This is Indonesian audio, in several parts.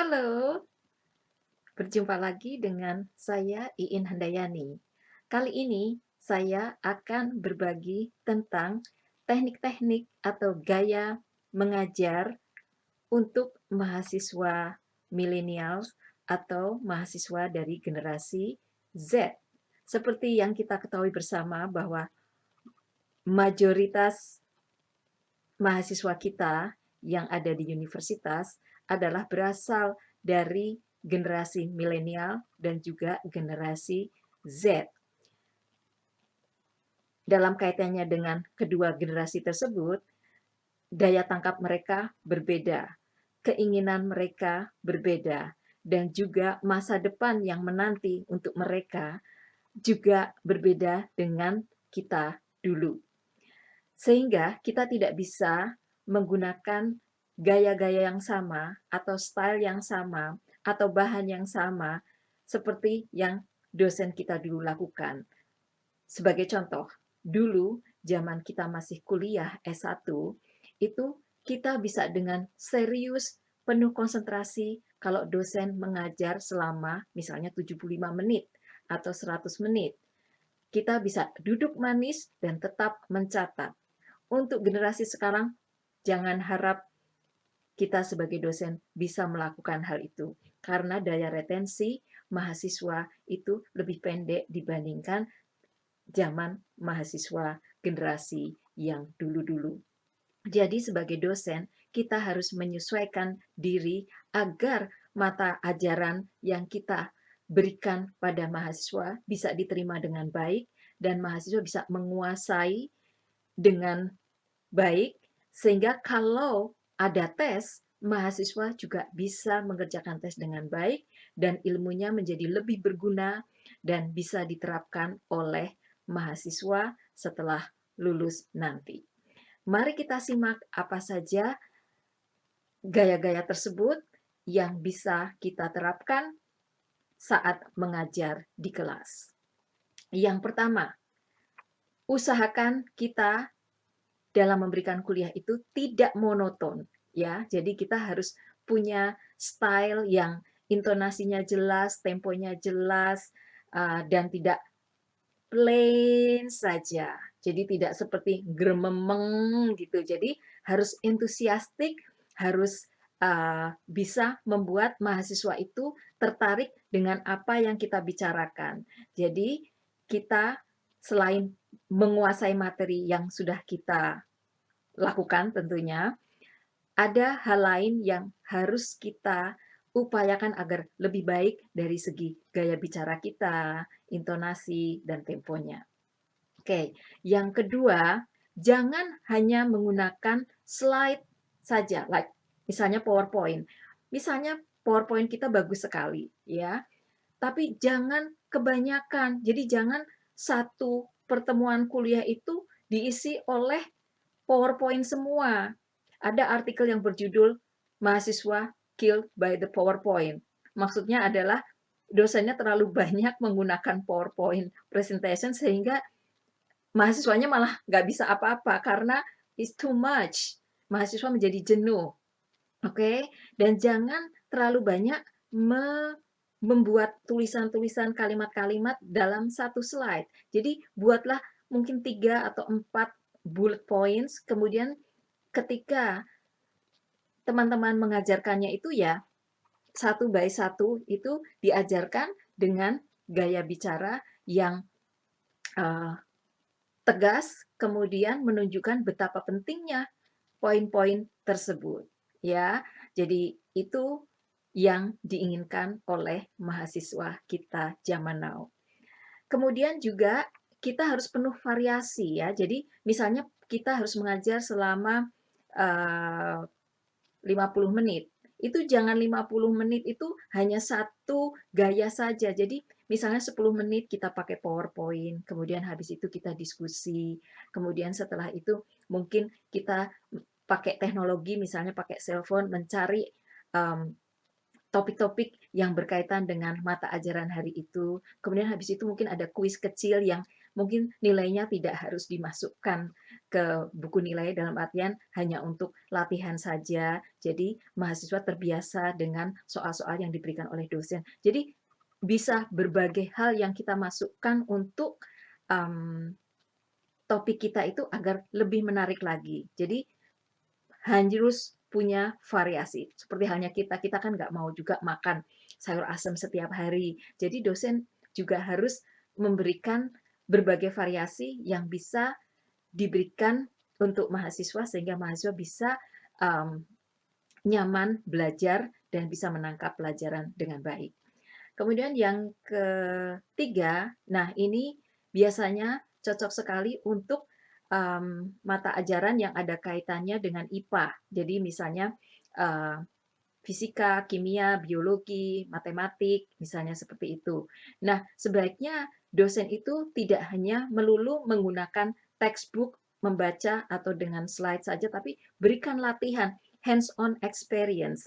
Halo, berjumpa lagi dengan saya Iin Handayani. Kali ini saya akan berbagi tentang teknik-teknik atau gaya mengajar untuk mahasiswa milenial atau mahasiswa dari generasi Z. Seperti yang kita ketahui bersama bahwa mayoritas mahasiswa kita yang ada di universitas adalah berasal dari generasi milenial dan juga generasi Z. Dalam kaitannya dengan kedua generasi tersebut, daya tangkap mereka berbeda, keinginan mereka berbeda, dan juga masa depan yang menanti untuk mereka juga berbeda dengan kita dulu. Sehingga kita tidak bisa menggunakan gaya-gaya yang sama atau style yang sama atau bahan yang sama seperti yang dosen kita dulu lakukan. Sebagai contoh, dulu zaman kita masih kuliah S1, itu kita bisa dengan serius, penuh konsentrasi kalau dosen mengajar selama misalnya 75 menit atau 100 menit. Kita bisa duduk manis dan tetap mencatat. Untuk generasi sekarang, jangan harap kita sebagai dosen bisa melakukan hal itu, karena daya retensi mahasiswa itu lebih pendek dibandingkan zaman mahasiswa generasi yang dulu-dulu. Jadi sebagai dosen, kita harus menyesuaikan diri agar mata ajaran yang kita berikan pada mahasiswa bisa diterima dengan baik dan mahasiswa bisa menguasai dengan baik, sehingga kalau ada tes, mahasiswa juga bisa mengerjakan tes dengan baik dan ilmunya menjadi lebih berguna dan bisa diterapkan oleh mahasiswa setelah lulus nanti. Mari kita simak apa saja gaya-gaya tersebut yang bisa kita terapkan saat mengajar di kelas. Yang pertama, usahakan kita dalam memberikan kuliah itu tidak monoton, ya. Jadi kita harus punya style yang intonasinya jelas, temponya jelas, dan tidak plain saja. Jadi tidak seperti grememeng gitu. Jadi harus entusiastik, harus bisa membuat mahasiswa itu tertarik dengan apa yang kita bicarakan. Jadi kita selain menguasai materi yang sudah kita lakukan tentunya, ada hal lain yang harus kita upayakan agar lebih baik dari segi gaya bicara kita, intonasi, dan temponya. Oke, yang kedua, jangan hanya menggunakan slide saja, like misalnya PowerPoint. Misalnya PowerPoint kita bagus sekali, ya, tapi jangan kebanyakan. Jadi jangan satu pertemuan kuliah itu diisi oleh PowerPoint semua. Ada artikel yang berjudul "Mahasiswa Killed by the PowerPoint". Maksudnya adalah dosennya terlalu banyak menggunakan PowerPoint presentation sehingga mahasiswanya malah nggak bisa apa-apa karena it's too much. Mahasiswa menjadi jenuh. Oke, dan jangan terlalu banyak membuat tulisan-tulisan kalimat-kalimat dalam satu slide. Jadi buatlah mungkin 3 atau 4 bullet points, kemudian ketika teman-teman mengajarkannya itu ya satu by satu itu diajarkan dengan gaya bicara yang uh, tegas, kemudian menunjukkan betapa pentingnya poin-poin tersebut. Ya, jadi itu yang diinginkan oleh mahasiswa kita zaman now. Kemudian juga kita harus penuh variasi ya. Jadi misalnya kita harus mengajar selama 50 menit. Itu jangan 50 menit itu hanya satu gaya saja. Jadi misalnya 10 menit kita pakai PowerPoint, kemudian habis itu kita diskusi, kemudian setelah itu mungkin kita pakai teknologi, misalnya pakai cellphone, mencari topik-topik yang berkaitan dengan mata ajaran hari itu. Kemudian habis itu mungkin ada kuis kecil yang mungkin nilainya tidak harus dimasukkan ke buku nilai dalam artian hanya untuk latihan saja. Jadi mahasiswa terbiasa dengan soal-soal yang diberikan oleh dosen. Jadi bisa berbagai hal yang kita masukkan untuk um, topik kita itu agar lebih menarik lagi. Jadi harus punya variasi. Seperti halnya kita kan nggak mau juga makan sayur asam setiap hari. Jadi dosen juga harus memberikan berbagai variasi yang bisa diberikan untuk mahasiswa sehingga mahasiswa bisa um, nyaman belajar dan bisa menangkap pelajaran dengan baik. Kemudian yang ketiga, nah ini biasanya cocok sekali untuk mata ajaran yang ada kaitannya dengan IPA. Jadi misalnya uh, fisika, kimia, biologi, matematik, misalnya seperti itu. Nah, sebaiknya dosen itu tidak hanya melulu menggunakan textbook, membaca atau dengan slide saja, tapi berikan latihan, hands-on experience.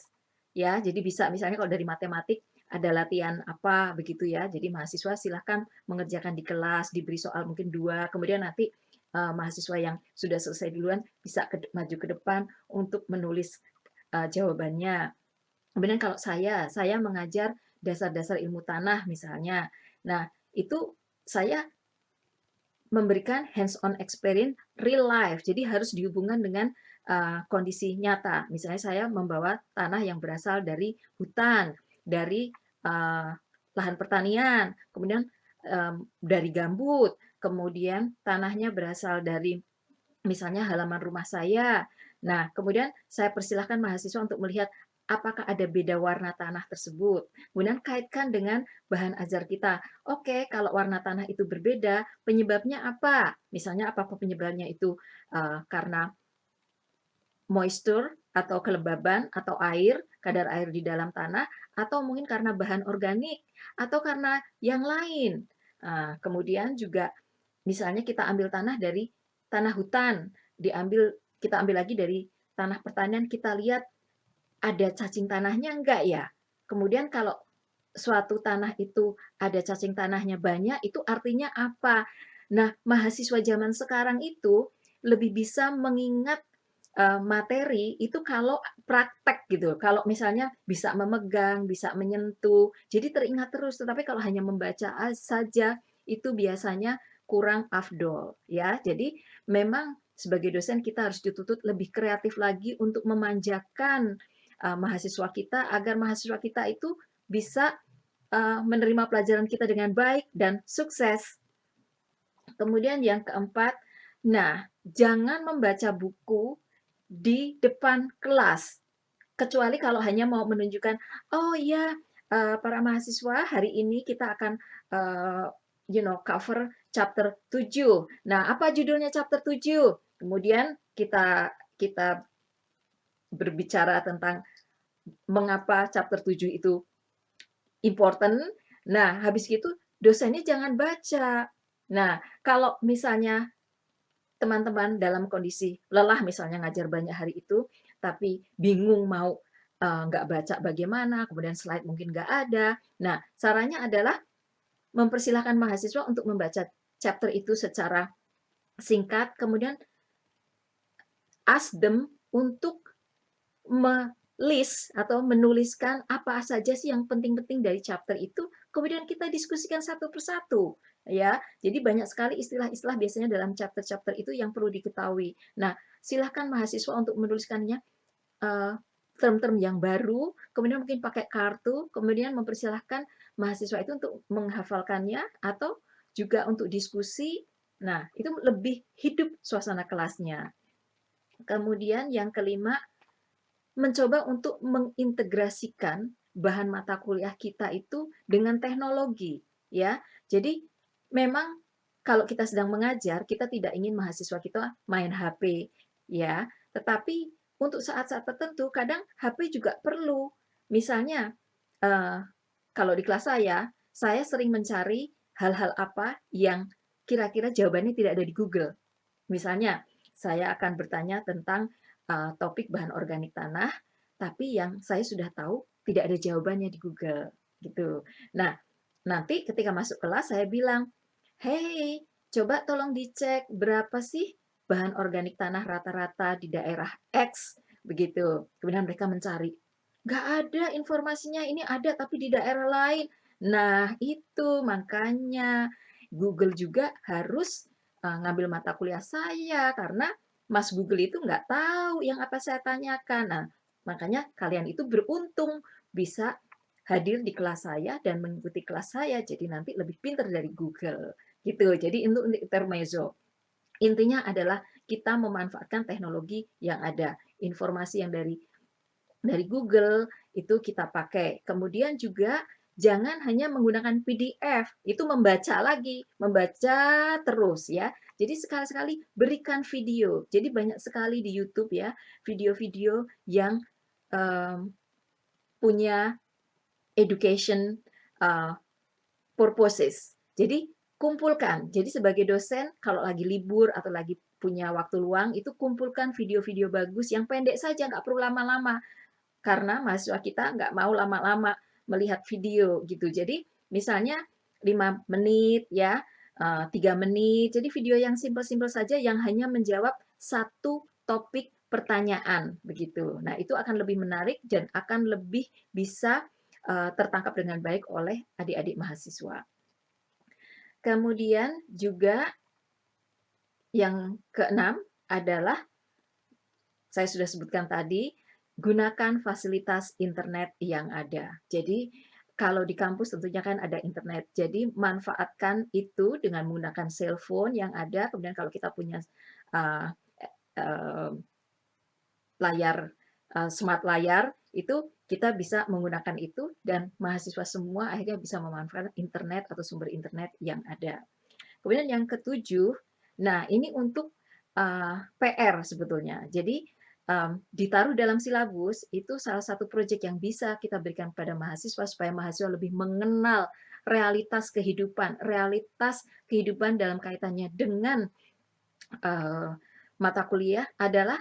Ya, jadi bisa misalnya kalau dari matematik ada latihan apa begitu ya. Jadi mahasiswa silahkan mengerjakan di kelas, diberi soal mungkin 2, kemudian nanti mahasiswa yang sudah selesai duluan bisa maju ke depan untuk menulis jawabannya. Kemudian kalau saya mengajar dasar-dasar ilmu tanah misalnya. Nah, itu saya memberikan hands-on experience real life. Jadi harus dihubungkan dengan kondisi nyata. Misalnya saya membawa tanah yang berasal dari hutan, dari lahan pertanian, kemudian dari gambut, kemudian tanahnya berasal dari misalnya halaman rumah saya. Nah, kemudian saya persilahkan mahasiswa untuk melihat apakah ada beda warna tanah tersebut. Kemudian kaitkan dengan bahan ajar kita. Oke, kalau warna tanah itu berbeda, penyebabnya apa? Misalnya apakah penyebabnya itu karena moisture atau kelembaban atau air, kadar air di dalam tanah, atau mungkin karena bahan organik, atau karena yang lain. Kemudian juga misalnya kita ambil tanah dari tanah hutan, kita ambil lagi dari tanah pertanian, kita lihat ada cacing tanahnya enggak ya? Kemudian kalau suatu tanah itu ada cacing tanahnya banyak, itu artinya apa? Nah, mahasiswa zaman sekarang itu lebih bisa mengingat materi itu kalau praktek gitu. Kalau misalnya bisa memegang, bisa menyentuh, jadi teringat terus. Tetapi kalau hanya membaca saja, itu biasanya kurang afdol ya. Jadi memang sebagai dosen kita harus dituntut lebih kreatif lagi untuk memanjakan mahasiswa kita agar mahasiswa kita itu bisa menerima pelajaran kita dengan baik dan sukses. Kemudian yang keempat, nah jangan membaca buku di depan kelas. Kecuali kalau hanya mau menunjukkan, oh ya para mahasiswa hari ini kita akan cover chapter 7. Nah, apa judulnya chapter 7? Kemudian kita kita berbicara tentang mengapa chapter 7 itu important. Nah, habis gitu dosennya jangan baca. Nah, kalau misalnya teman-teman dalam kondisi lelah misalnya ngajar banyak hari itu, tapi bingung mau nggak baca bagaimana, kemudian slide mungkin nggak ada. Nah, caranya adalah mempersilahkan mahasiswa untuk membaca chapter itu secara singkat, kemudian ask them untuk list atau menuliskan apa saja sih yang penting-penting dari chapter itu, kemudian kita diskusikan satu persatu. Ya, jadi banyak sekali istilah-istilah biasanya dalam chapter-chapter itu yang perlu diketahui. Nah, silahkan mahasiswa untuk menuliskannya term-term yang baru, kemudian mungkin pakai kartu, kemudian mempersilahkan mahasiswa itu untuk menghafalkannya atau juga untuk diskusi. Nah, itu lebih hidup suasana kelasnya. Kemudian yang kelima, mencoba untuk mengintegrasikan bahan mata kuliah kita itu dengan teknologi, ya. Jadi memang kalau kita sedang mengajar, kita tidak ingin mahasiswa kita main HP, ya. Tetapi untuk saat-saat tertentu, kadang HP juga perlu. Misalnya, kalau di kelas saya sering mencari hal-hal apa yang kira-kira jawabannya tidak ada di Google. Misalnya, saya akan bertanya tentang topik bahan organik tanah, tapi yang saya sudah tahu tidak ada jawabannya di Google, gitu. Nah, nanti ketika masuk kelas saya bilang, "Hey, coba tolong dicek berapa sih bahan organik tanah rata-rata di daerah X, begitu. Kemudian mereka mencari, nggak ada informasinya, ini ada tapi di daerah lain. Nah, itu makanya Google juga harus ngambil mata kuliah saya, karena Mas Google itu nggak tahu yang apa saya tanyakan. Nah, makanya kalian itu beruntung bisa hadir di kelas saya dan mengikuti kelas saya, jadi nanti lebih pintar dari Google. Gitu. Jadi untuk intermezzo. Intinya adalah kita memanfaatkan teknologi yang ada. Informasi yang dari Google itu kita pakai. Kemudian juga jangan hanya menggunakan PDF, itu membaca lagi, membaca terus ya. Jadi sekali-sekali berikan video. Jadi banyak sekali di YouTube ya, video-video yang um, punya education uh, purposes. Jadi kumpulkan. Jadi sebagai dosen kalau lagi libur atau lagi punya waktu luang itu kumpulkan video-video bagus yang pendek saja, nggak perlu lama-lama. Karena mahasiswa kita nggak mau lama-lama melihat video gitu. Jadi misalnya 5 menit ya, 3 menit. Jadi video yang simpel-simpel saja yang hanya menjawab satu topik pertanyaan begitu. Nah, itu akan lebih menarik dan akan lebih bisa tertangkap dengan baik oleh adik-adik mahasiswa. Kemudian juga yang keenam adalah saya sudah sebutkan tadi, gunakan fasilitas internet yang ada. Jadi kalau di kampus tentunya kan ada internet. Jadi manfaatkan itu dengan menggunakan cellphone yang ada. Kemudian kalau kita punya uh, uh, layar smart layar itu kita bisa menggunakan itu dan mahasiswa semua akhirnya bisa memanfaatkan internet atau sumber internet yang ada. Kemudian yang ketujuh, nah ini untuk PR sebetulnya. Jadi ditaruh dalam silabus itu salah satu proyek yang bisa kita berikan kepada mahasiswa supaya mahasiswa lebih mengenal realitas kehidupan dalam kaitannya dengan mata kuliah adalah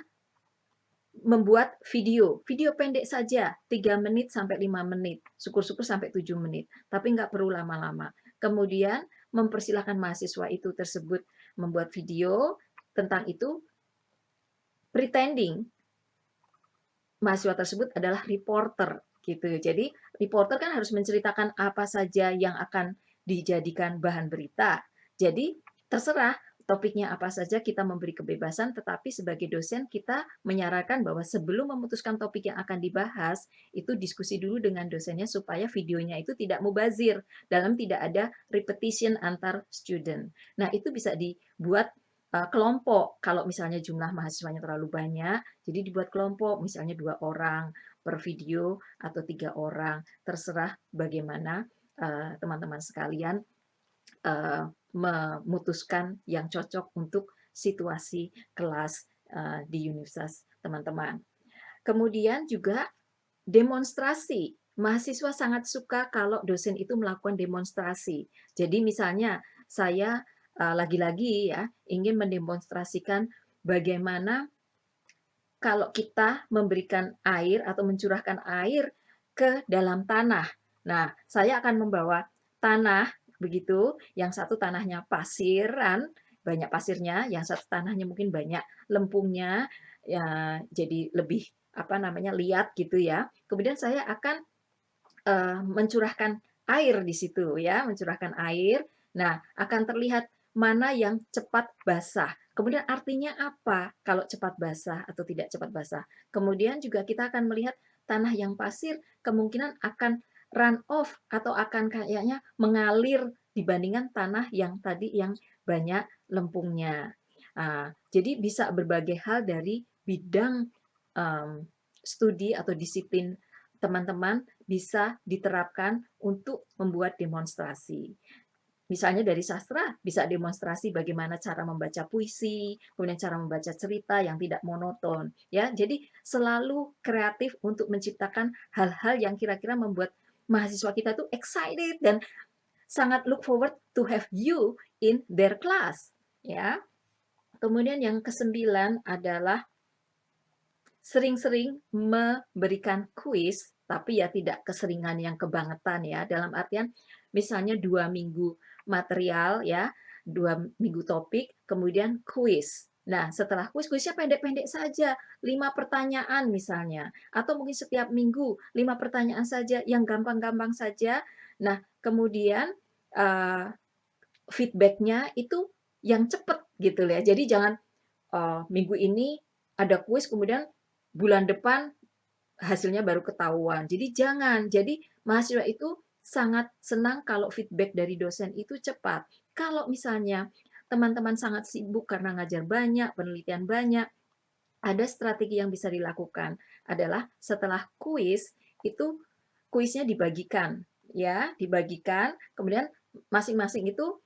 membuat video pendek saja, 3 menit sampai 5 menit, syukur-syukur sampai 7 menit, tapi nggak perlu lama-lama. Kemudian mempersilahkan mahasiswa itu tersebut membuat video tentang itu, pretending mahasiswa tersebut adalah reporter gitu. Jadi reporter kan harus menceritakan apa saja yang akan dijadikan bahan berita. Jadi terserah topiknya apa saja, kita memberi kebebasan, tetapi sebagai dosen kita menyarankan bahwa sebelum memutuskan topik yang akan dibahas, itu diskusi dulu dengan dosennya supaya videonya itu tidak mubazir, dalam tidak ada repetition antar student. Nah, itu bisa dibuat kelompok. Kalau misalnya jumlah mahasiswanya terlalu banyak, jadi dibuat kelompok, misalnya 2 orang per video atau 3 orang, terserah bagaimana teman-teman sekalian memutuskan yang cocok untuk situasi kelas di universitas teman-teman. Kemudian juga demonstrasi. Mahasiswa sangat suka kalau dosen itu melakukan demonstrasi. Jadi misalnya saya lagi-lagi ya ingin mendemonstrasikan bagaimana kalau kita memberikan air atau mencurahkan air ke dalam tanah. Nah, saya akan membawa tanah begitu, yang satu tanahnya pasiran, banyak pasirnya, yang satu tanahnya mungkin banyak lempungnya, ya jadi lebih apa namanya liat gitu ya. Kemudian saya akan mencurahkan air di situ ya, mencurahkan air. Nah, akan terlihat mana yang cepat basah. Kemudian artinya apa kalau cepat basah atau tidak cepat basah. Kemudian juga kita akan melihat tanah yang pasir kemungkinan akan run off atau akan kayaknya mengalir dibandingkan tanah yang tadi yang banyak lempungnya. Jadi bisa berbagai hal dari bidang studi atau disiplin teman-teman bisa diterapkan untuk membuat demonstrasi. Misalnya dari sastra bisa demonstrasi bagaimana cara membaca puisi, kemudian cara membaca cerita yang tidak monoton, ya. Jadi selalu kreatif untuk menciptakan hal-hal yang kira-kira membuat mahasiswa kita tuh excited dan sangat look forward to have you in their class, ya. Kemudian yang kesembilan adalah sering-sering memberikan kuis, tapi ya tidak keseringan yang kebangetan ya. Dalam artian misalnya 2 minggu material ya, 2 minggu topik, kemudian kuis. Nah, setelah kuisnya pendek-pendek saja, 5 pertanyaan misalnya, atau mungkin setiap minggu 5 pertanyaan saja yang gampang-gampang saja. Nah, kemudian, eee, feedback-nya itu yang cepat gitu ya. Jadi jangan, minggu ini ada kuis kemudian bulan depan hasilnya baru ketahuan. Jadi jangan. Jadi mahasiswa itu sangat senang kalau feedback dari dosen itu cepat. Kalau misalnya teman-teman sangat sibuk karena ngajar banyak, penelitian banyak, ada strategi yang bisa dilakukan adalah setelah kuis itu kuisnya dibagikan ya, dibagikan, kemudian masing-masing itu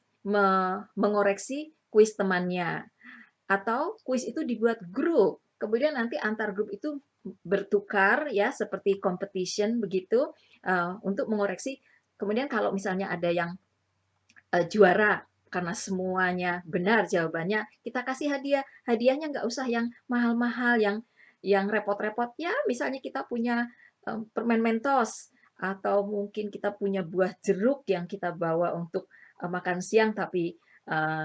mengoreksi kuis temannya atau kuis itu dibuat grup. Kemudian nanti antar grup itu bertukar ya seperti competition begitu untuk mengoreksi. Kemudian kalau misalnya ada yang juara karena semuanya benar jawabannya, kita kasih hadiah. Hadiahnya nggak usah yang mahal-mahal, yang repot-repot. Ya, misalnya kita punya permen Mentos atau mungkin kita punya buah jeruk yang kita bawa untuk makan siang tapi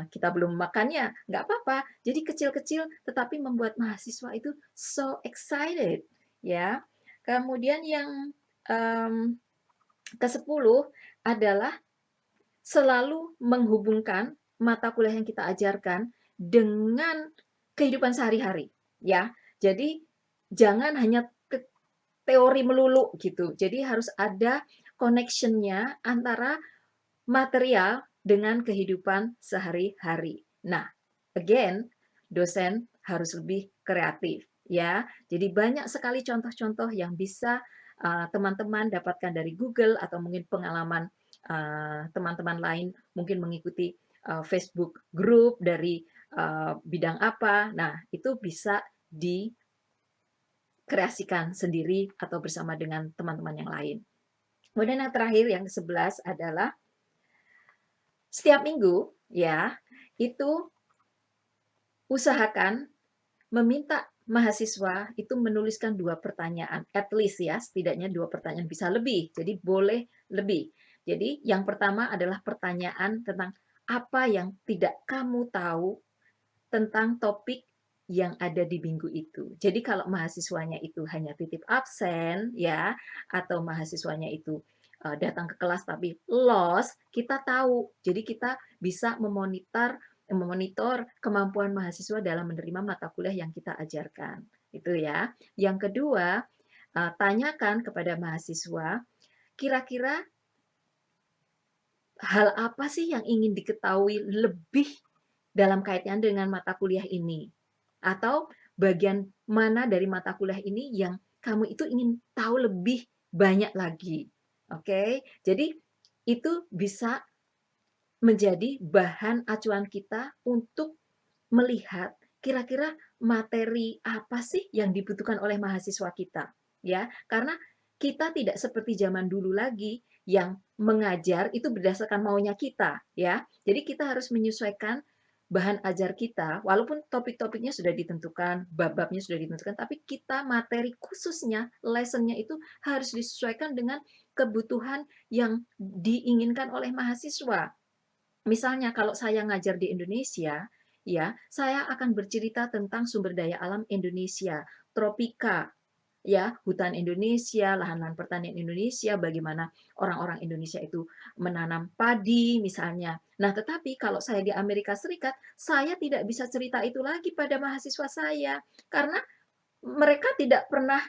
kita belum makannya, nggak apa-apa. Jadi kecil-kecil tetapi membuat mahasiswa itu so excited, ya. Kemudian yang um, ke-10 adalah selalu menghubungkan mata kuliah yang kita ajarkan dengan kehidupan sehari-hari, ya. Jadi jangan hanya teori melulu gitu. Jadi harus ada connection-nya antara material dengan kehidupan sehari-hari. Nah, again, dosen harus lebih kreatif ya. Jadi banyak sekali contoh-contoh yang bisa teman-teman dapatkan dari Google atau mungkin pengalaman teman-teman lain mungkin mengikuti Facebook group dari bidang apa. Nah, itu bisa dikreasikan sendiri atau bersama dengan teman-teman yang lain. Kemudian yang terakhir yang ke-11 adalah setiap minggu ya, itu usahakan meminta mahasiswa itu menuliskan 2 pertanyaan, at least ya, setidaknya 2 pertanyaan, bisa lebih, jadi boleh lebih. Jadi yang pertama adalah pertanyaan tentang apa yang tidak kamu tahu tentang topik yang ada di minggu itu. Jadi kalau mahasiswanya itu hanya titip absen ya atau mahasiswanya itu datang ke kelas tapi lost, kita tahu. Jadi kita bisa memonitor kemampuan mahasiswa dalam menerima mata kuliah yang kita ajarkan. Itu ya. Yang kedua, tanyakan kepada mahasiswa kira-kira hal apa sih yang ingin diketahui lebih dalam kaitannya dengan mata kuliah ini? Atau bagian mana dari mata kuliah ini yang kamu itu ingin tahu lebih banyak lagi? Oke, jadi itu bisa menjadi bahan acuan kita untuk melihat kira-kira materi apa sih yang dibutuhkan oleh mahasiswa kita, ya. Karena kita tidak seperti zaman dulu lagi yang mengajar itu berdasarkan maunya kita, ya. Jadi kita harus menyesuaikan bahan ajar kita, walaupun topik-topiknya sudah ditentukan, bab-babnya sudah ditentukan, tapi kita materi khususnya, lessonnya itu harus disesuaikan dengan kebutuhan yang diinginkan oleh mahasiswa. Misalnya kalau saya ngajar di Indonesia, ya, saya akan bercerita tentang sumber daya alam Indonesia, tropika, ya, hutan Indonesia, lahan-lahan pertanian Indonesia, bagaimana orang-orang Indonesia itu menanam padi misalnya. Nah, tetapi kalau saya di Amerika Serikat, saya tidak bisa cerita itu lagi pada mahasiswa saya karena mereka tidak pernah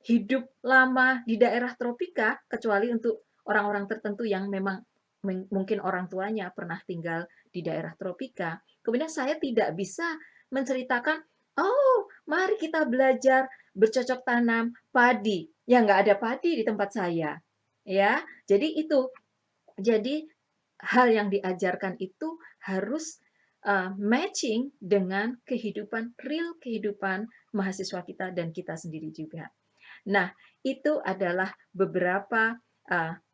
hidup lama di daerah tropika kecuali untuk orang-orang tertentu yang memang mungkin orang tuanya pernah tinggal di daerah tropika. Kemudian saya tidak bisa menceritakan, oh mari kita belajar bercocok tanam padi. Ya nggak ada padi di tempat saya. Ya, jadi itu. Jadi hal yang diajarkan itu harus matching dengan kehidupan, real kehidupan mahasiswa kita dan kita sendiri juga. Nah, itu adalah beberapa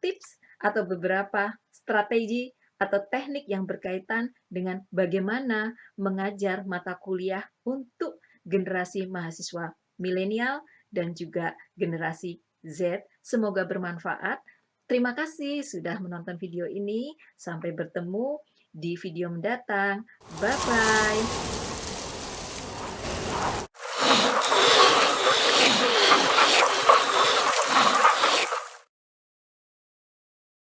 tips atau beberapa strategi atau teknik yang berkaitan dengan bagaimana mengajar mata kuliah untuk generasi mahasiswa milenial dan juga generasi Z. Semoga bermanfaat. Terima kasih sudah menonton video ini. Sampai bertemu di video mendatang. Bye-bye.